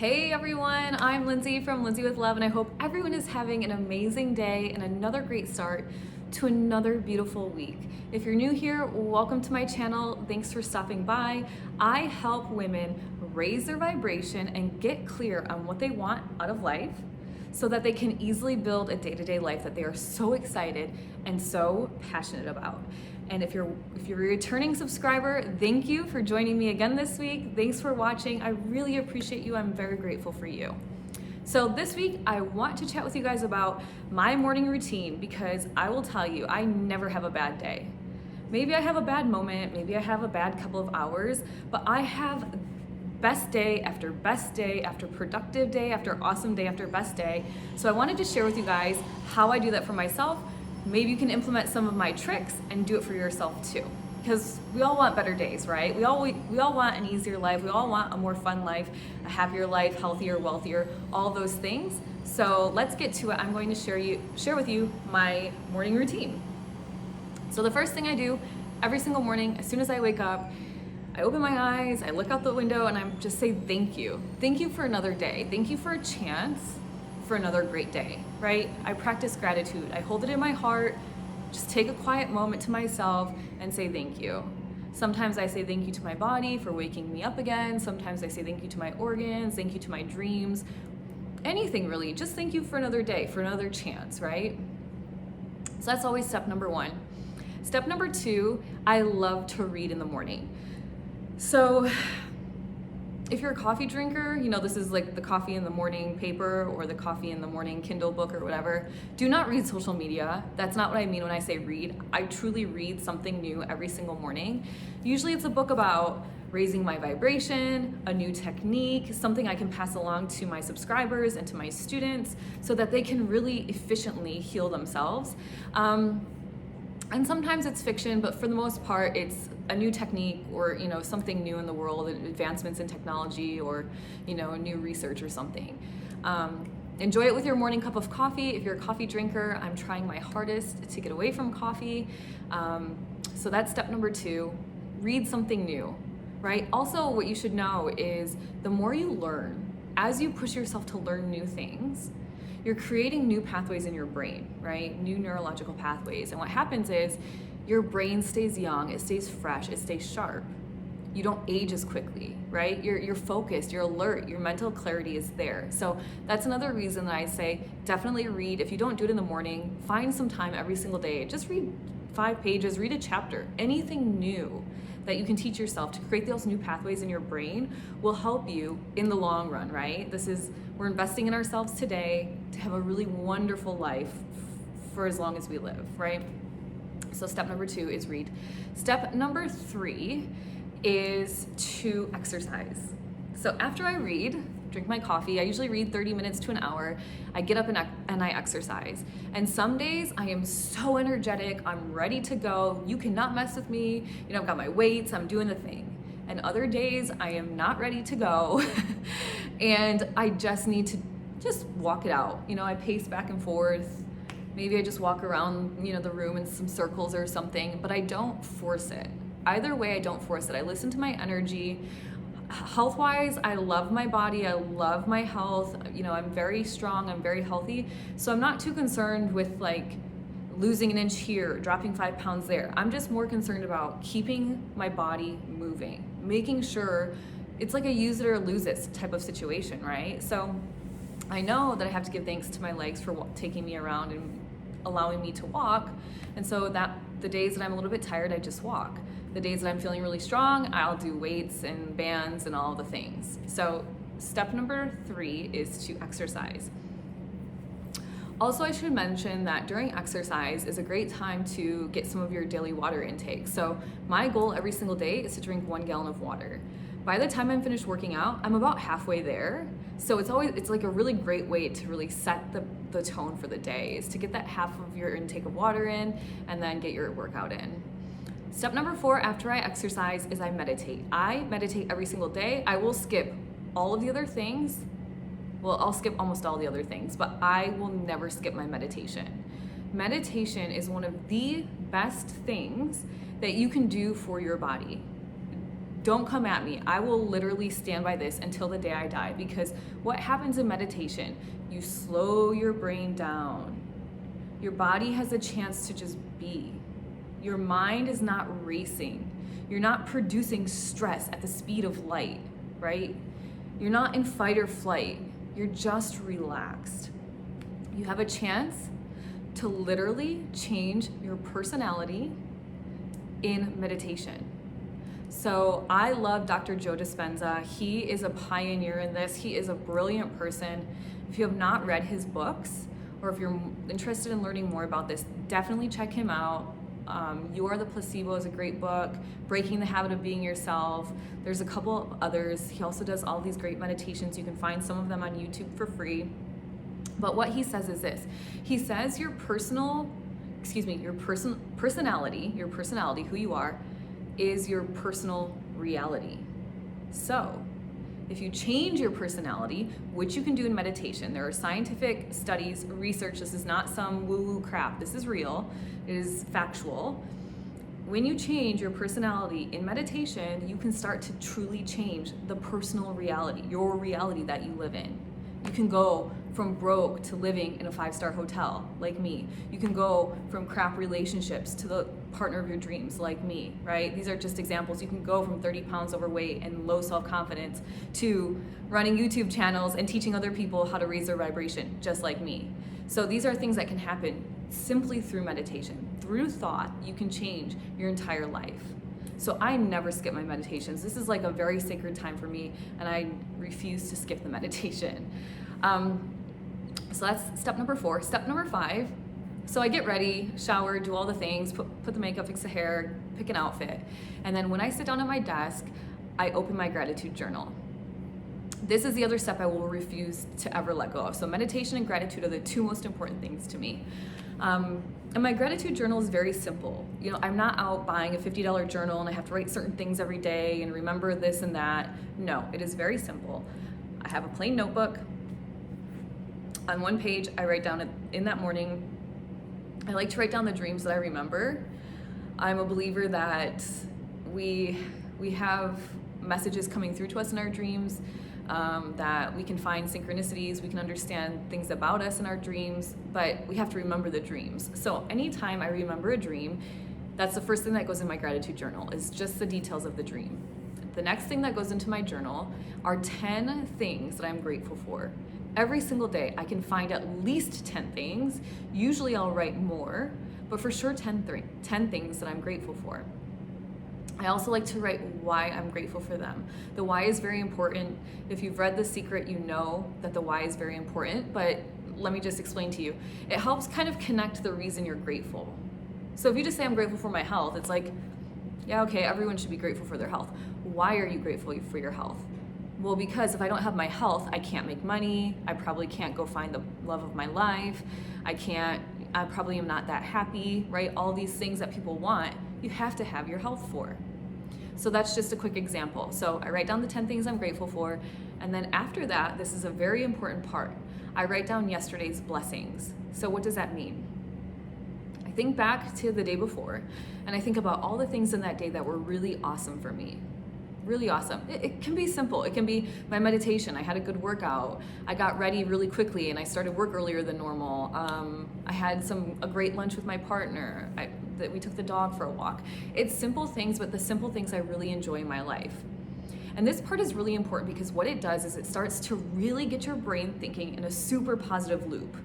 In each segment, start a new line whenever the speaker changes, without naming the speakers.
Hey everyone, I'm Lindsay from Lindsay with Love, and I hope everyone is having an amazing day and another great start to another beautiful week. If you're new here, welcome to my channel. Thanks for stopping by. I help women raise their vibration and get clear on what they want out of life so that they can easily build a day-to-day life that they are so excited and so passionate about. And if you're a returning subscriber, thank you for joining me again this week. Thanks for watching. I really appreciate you. I'm very grateful for you. So this week, I want to chat with you guys about my morning routine because I will tell you, I never have a bad day. Maybe I have a bad moment, maybe I have a bad couple of hours, but I have best day after productive day after awesome day after best day. So I wanted to share with you guys how I do that for myself. Maybe you can implement some of my tricks and do it for yourself too. Because we all want better days, right? We all want an easier life. We all want a more fun life, a happier life, healthier, wealthier, all those things. So let's get to it. I'm going to share with you my morning routine. So the first thing I do every single morning, as soon as I wake up, I open my eyes, I look out the window, and I just say thank you. Thank you for another day. Thank you for a chance for another great day, right? I practice gratitude. I hold it in my heart, just take a quiet moment to myself and say thank you. Sometimes I say thank you to my body for waking me up again. Sometimes I say thank you to my organs, thank you to my dreams, anything really. Just thank you for another day, for another chance, right? So that's always step number one. Step number two, I love to read in the morning. So if you're a coffee drinker, you know, this is like the coffee in the morning paper or the coffee in the morning Kindle book or whatever. Do not read social media. That's not what I mean when I say read. I truly read something new every single morning. Usually it's a book about raising my vibration, a new technique, something I can pass along to my subscribers and to my students so that they can really efficiently heal themselves. And sometimes it's fiction, but for the most part, it's a new technique or, you know, something new in the world, advancements in technology or, you know, new research or something. Enjoy it with your morning cup of coffee. If you're a coffee drinker, I'm trying my hardest to get away from coffee. So that's step number two, read something new, right? Also, what you should know is the more you learn, as you push yourself to learn new things, you're creating new pathways in your brain, right? New neurological pathways. And what happens is your brain stays young, it stays fresh, it stays sharp. You don't age as quickly, right? You're focused, you're alert, your mental clarity is there. So that's another reason that I say definitely read. If you don't do it in the morning, find some time every single day. Just read 5 pages, read a chapter. Anything new that you can teach yourself to create those new pathways in your brain will help you in the long run, right? We're investing in ourselves today to have a really wonderful life for as long as we live, right? So step number 2 is read. Step number 3 is to exercise. So after I read, drink my coffee, I usually read 30 minutes to an hour, I get up and I exercise. And some days I am so energetic, I'm ready to go, you cannot mess with me, you know, I've got my weights, I'm doing the thing. And other days I am not ready to go and I just need to just walk it out. You know, I pace back and forth. Maybe I just walk around, you know, the room in some circles or something, but I don't force it. Either way, I don't force it. I listen to my energy. Health-wise, I love my body, I love my health. You know, I'm very strong, I'm very healthy. So I'm not too concerned with like losing an inch here, dropping 5 pounds there. I'm just more concerned about keeping my body moving, making sure it's like a use it or lose it type of situation, right? So I know that I have to give thanks to my legs for taking me around and allowing me to walk. And so that the days that I'm a little bit tired, I just walk. The days that I'm feeling really strong, I'll do weights and bands and all the things. So step number 3 is to exercise. Also, I should mention that during exercise is a great time to get some of your daily water intake. So my goal every single day is to drink 1 gallon of water. By the time I'm finished working out, I'm about halfway there. So it's like a really great way to really set the tone for the day, is to get that half of your intake of water in and then get your workout in. Step number 4 after I exercise is I meditate. I meditate every single day. I will skip all of the other things. Well, I'll skip almost all the other things, but I will never skip my meditation. Meditation is one of the best things that you can do for your body. Don't come at me. I will literally stand by this until the day I die, because what happens in meditation, you slow your brain down. Your body has a chance to just be. Your mind is not racing. You're not producing stress at the speed of light, right? You're not in fight or flight. You're just relaxed. You have a chance to literally change your personality in meditation. So I love Dr. Joe Dispenza. He is a pioneer in this. He is a brilliant person. If you have not read his books, or if you're interested in learning more about this, definitely check him out. You Are the Placebo is a great book. Breaking the Habit of Being Yourself. There's a couple others. He also does all these great meditations. You can find some of them on YouTube for free. But what he says is this. He says your personality, who you are, is your personal reality. So if you change your personality, which you can do in meditation, there are scientific studies, research, this is not some woo-woo crap, this is real, it is factual. When you change your personality in meditation, you can start to truly change the personal reality, your reality that you live in. You can go from broke to living in a 5-star hotel, like me. You can go from crap relationships to the partner of your dreams, like me, right? These are just examples. You can go from 30 pounds overweight and low self-confidence to running YouTube channels and teaching other people how to raise their vibration, just like me. So these are things that can happen simply through meditation. Through thought, you can change your entire life. So I never skip my meditations. This is like a very sacred time for me, and I refuse to skip the meditation. So that's step number 4. Step number 5, so I get ready, shower, do all the things, put the makeup, fix the hair, pick an outfit. And then when I sit down at my desk, I open my gratitude journal. This is the other step I will refuse to ever let go of. So meditation and gratitude are the 2 most important things to me. And my gratitude journal is very simple. You know, I'm not out buying a $50 journal and I have to write certain things every day and remember this and that. No, it is very simple. I have a plain notebook. On one page, I write down in that morning, I like to write down the dreams that I remember. I'm a believer that we have messages coming through to us in our dreams, that we can find synchronicities, we can understand things about us in our dreams, but we have to remember the dreams. So anytime I remember a dream, that's the first thing that goes in my gratitude journal, is just the details of the dream. The next thing that goes into my journal are 10 things that I'm grateful for. Every single day, I can find at least 10 things. Usually I'll write more, but for sure 10 things that I'm grateful for. I also like to write why I'm grateful for them. The why is very important. If you've read The Secret, you know that the why is very important, but let me just explain to you. It helps kind of connect the reason you're grateful. So if you just say I'm grateful for my health, it's like, yeah, okay, everyone should be grateful for their health. Why are you grateful for your health? Well, because if I don't have my health, I can't make money. I probably can't go find the love of my life. I probably am not that happy, right? All these things that people want, you have to have your health for. So that's just a quick example. So I write down the 10 things I'm grateful for. And then after that, this is a very important part. I write down yesterday's blessings. So what does that mean? I think back to the day before, and I think about all the things in that day that were really awesome for me. Really awesome. It can be simple. It can be my meditation. I had a good workout. I got ready really quickly and I started work earlier than normal. I had a great lunch with my partner. We took the dog for a walk. It's simple things, but the simple things I really enjoy in my life. And this part is really important because what it does is it starts to really get your brain thinking in a super positive loop.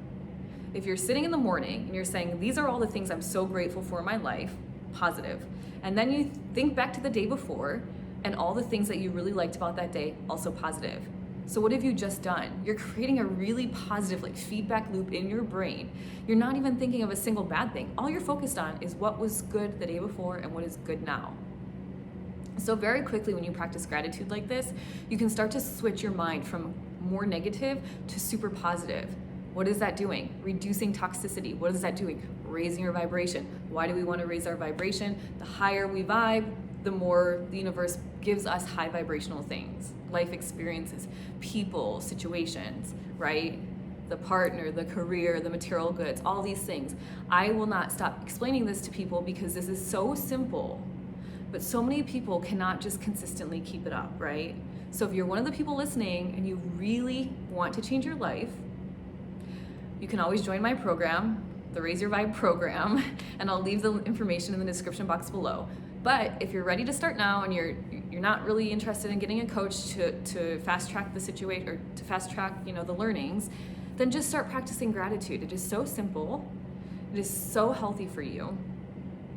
If you're sitting in the morning and you're saying, these are all the things I'm so grateful for in my life, positive, and then you think back to the day before and all the things that you really liked about that day, also positive. So what have you just done? You're creating a really positive feedback loop in your brain. You're not even thinking of a single bad thing. All you're focused on is what was good the day before and what is good now. So very quickly when you practice gratitude like this, you can start to switch your mind from more negative to super positive. What is that doing? Reducing toxicity. What is that doing? Raising your vibration. Why do we want to raise our vibration? The higher we vibe, the more the universe gives us high vibrational things, life experiences, people, situations, right? The partner, the career, the material goods, all these things. I will not stop explaining this to people because this is so simple, but so many people cannot just consistently keep it up, right? So if you're one of the people listening and you really want to change your life, you can always join my program, the Raise Your Vibe program, and I'll leave the information in the description box below. But if you're ready to start now and you're not really interested in getting a coach to fast track the situation, or to fast track, the learnings, then just start practicing gratitude. It is so simple. It is so healthy for you.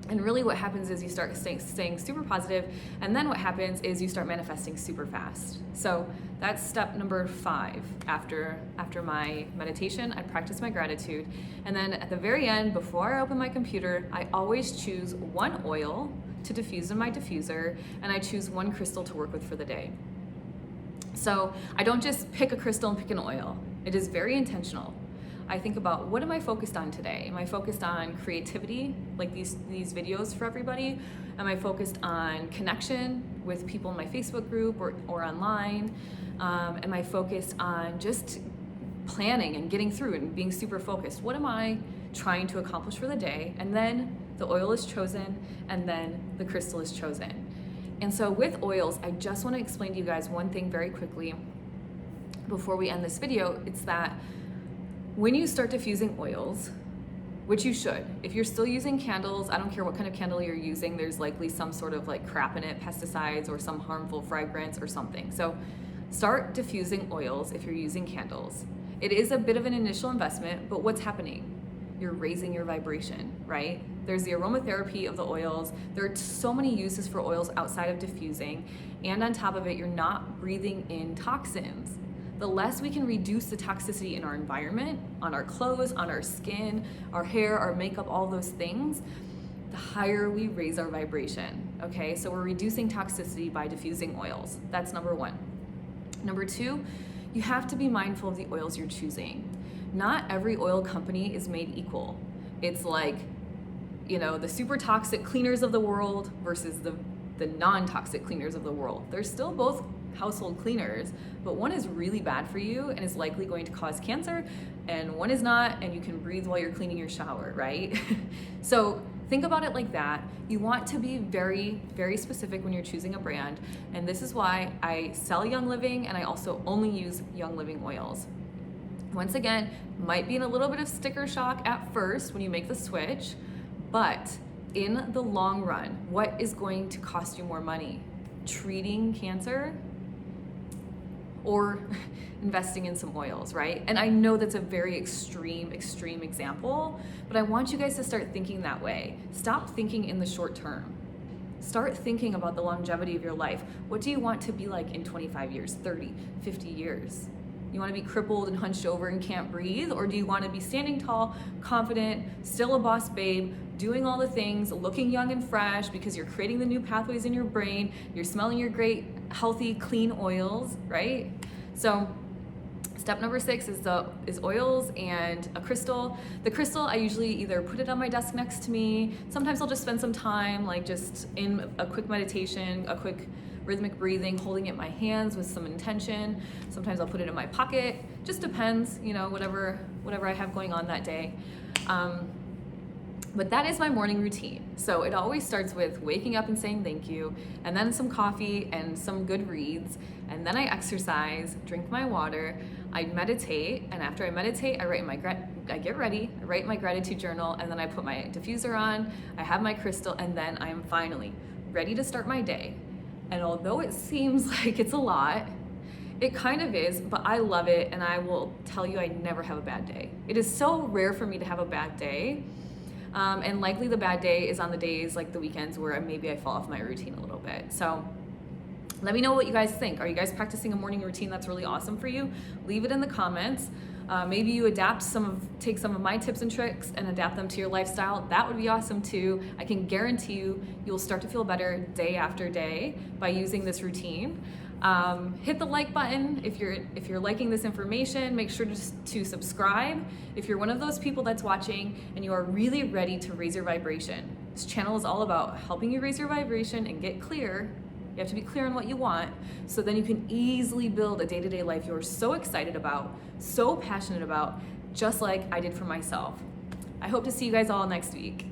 And really what happens is you start staying super positive, and then what happens is you start manifesting super fast. So that's step number 5. After my meditation, I practice my gratitude. And then at the very end, before I open my computer, I always choose one oil to diffuse in my diffuser, and I choose one crystal to work with for the day. So I don't just pick a crystal and pick an oil. It is very intentional. I think about, what am I focused on today? Am I focused on creativity, like these videos for everybody? Am I focused on connection with people in my Facebook group or online? Am I focused on just planning and getting through and being super focused? What am I trying to accomplish for the day? And then the oil is chosen, and then the crystal is chosen. And so with oils, I just want to explain to you guys one thing very quickly before we end this video. It's that when you start diffusing oils, which you should, if you're still using candles, I don't care what kind of candle you're using, there's likely some sort of like crap in it, pesticides or some harmful fragrance or something. So start diffusing oils if you're using candles. It is a bit of an initial investment, but what's happening? You're raising your vibration, right? There's the aromatherapy of the oils. There are so many uses for oils outside of diffusing. And on top of it, you're not breathing in toxins. The less we can reduce the toxicity in our environment, on our clothes, on our skin, our hair, our makeup, all those things, the higher we raise our vibration, okay? So we're reducing toxicity by diffusing oils. That's number 1. Number 2, you have to be mindful of the oils you're choosing. Not every oil company is made equal. It's like, the super toxic cleaners of the world versus the non-toxic cleaners of the world. They're still both household cleaners, but one is really bad for you and is likely going to cause cancer, and one is not, and you can breathe while you're cleaning your shower, right? So think about it like that. You want to be very, very specific when you're choosing a brand, and this is why I sell Young Living, and I also only use Young Living oils. Once again, might be in a little bit of sticker shock at first when you make the switch, but in the long run, what is going to cost you more money? Treating cancer or investing in some oils, right? And I know that's a very extreme example, but I want you guys to start thinking that way. Stop thinking in the short term. Start thinking about the longevity of your life. What do you want to be like in 25 years, 30, 50 years? You want to be crippled and hunched over and can't breathe? Or do you want to be standing tall, confident, still a boss babe, doing all the things, looking young and fresh because you're creating the new pathways in your brain, you're smelling your great, healthy, clean oils, right? So step number 6 is oils and a crystal. The crystal, I usually either put it on my desk next to me. Sometimes I'll just spend some time like just in a quick meditation, a quick rhythmic breathing, holding it in my hands with some intention. Sometimes I'll put it in my pocket. Just depends, whatever I have going on that day. But that is my morning routine. So it always starts with waking up and saying thank you, and then some coffee and some good reads, and then I exercise, drink my water, I meditate, and after I meditate, I get ready, I write my gratitude journal, and then I put my diffuser on, I have my crystal, and then I am finally ready to start my day. And although it seems like it's a lot, it kind of is, but I love it, and I will tell you I never have a bad day. It is so rare for me to have a bad day. And likely the bad day is on the days like the weekends where maybe I fall off my routine a little bit. So let me know what you guys think. Are you guys practicing a morning routine that's really awesome for you? Leave it in the comments. Maybe you take some of my tips and tricks and adapt them to your lifestyle. That would be awesome too. I can guarantee you'll start to feel better day after day by using this routine. Hit the like button if you're liking this information. Make sure to subscribe if you're one of those people that's watching and you are really ready to raise your vibration. This channel is all about helping you raise your vibration and get clear. You have to be clear on what you want, so then you can easily build a day-to-day life you're so excited about, so passionate about, just like I did for myself. I hope to see you guys all next week.